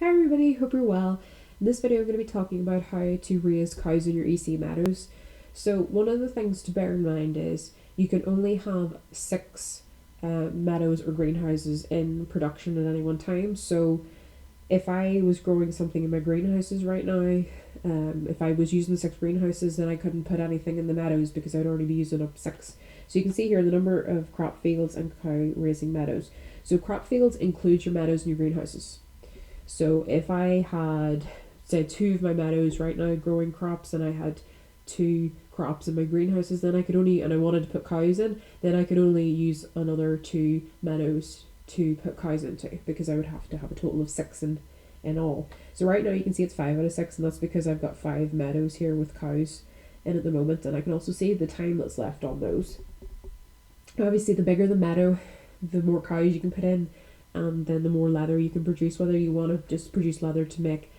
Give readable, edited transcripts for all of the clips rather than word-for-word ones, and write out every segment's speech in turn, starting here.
Hi everybody, hope you're well. In this video I'm going to be talking about how to raise cows in your EC meadows. So one of the things to bear in mind is you can only have 6 meadows or greenhouses in production at any one time. So if I was growing something in my greenhouses right now, if I was using 6 greenhouses, then I couldn't put anything in the meadows because I'd already be using up 6. So you can see here the number of crop fields and cow raising meadows. So crop fields include your meadows and your greenhouses. So if I had, say, 2 of my meadows right now growing crops and I had 2 crops in my greenhouses, then I could only, and I wanted to put cows in, then I could only use another 2 meadows to put cows into because I would have to have a total of 6 in all. So right now you can see it's 5 out of 6, and that's because I've got 5 meadows here with cows in at the moment, and I can also see the time that's left on those. Obviously the bigger the meadow, the more cows you can put in, and then the more leather you can produce, whether you want to just produce leather to make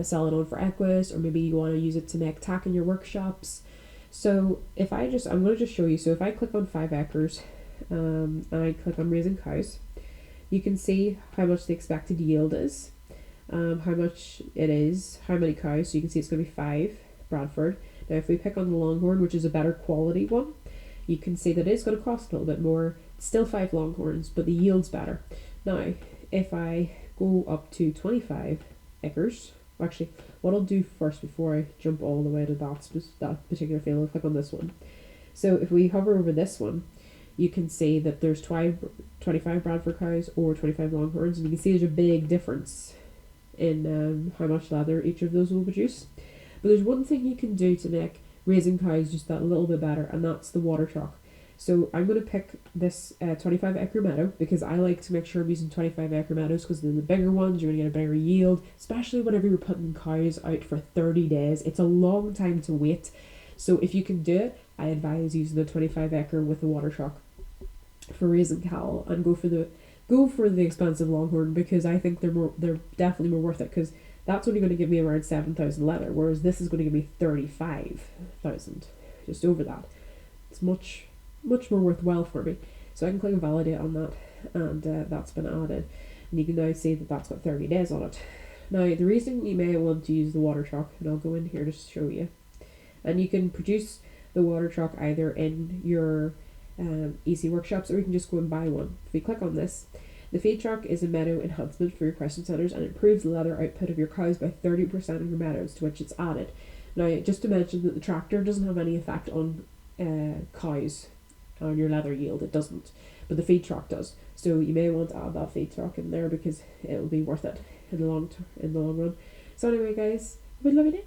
sell it on for equus, or maybe you want to use it to make tack in your workshops. So I'm going to just show you. So if I click on 5 acres and I click on raising cows, you can see how much the expected yield is, how much it is, how many cows. So you can see it's going to be 5 Bradford. Now if we pick on the Longhorn, which is a better quality one, you can see that it is going to cost a little bit more. It's still 5 Longhorns, but the yield's better. Now, if I go up to 25 acres, actually, what I'll do first before I jump all the way to that particular field, I'll click on this one. So if we hover over this one, you can see that there's 25 Bradford cows or 25 Longhorns, and you can see there's a big difference in how much leather each of those will produce. But there's one thing you can do to make raising cows just that little bit better, and that's the water truck. So I'm going to pick this 25 acre meadow because I like to make sure I'm using 25 acre meadows, because then the bigger ones you're going to get a bigger yield, especially whenever you're putting cows out for 30 days. It's a long time to wait. So if you can do it, I advise using the 25 acre with the water truck for raising cattle, and go for the expensive Longhorn, because I think they're definitely more worth it, because that's only going to give me around 7,000 leather, whereas this is going to give me 35,000, just over that. It's much more worthwhile for me. So I can click validate on that, and that's been added, and you can now see that that's got 30 days on it. Now the reason you may want to use the water truck, and I'll go in here to show you, and you can produce the water truck either in your EC workshops, or you can just go and buy one. If we click on this, the feed truck is a meadow enhancement for your equestrian centres, and improves the leather output of your cows by 30% in your meadows, to which it's added. Now, just to mention that the tractor doesn't have any effect on cows, on your leather yield, it doesn't, but the feed truck does. So you may want to add that feed truck in there because it will be worth it in the long run. So anyway guys, have a lovely day.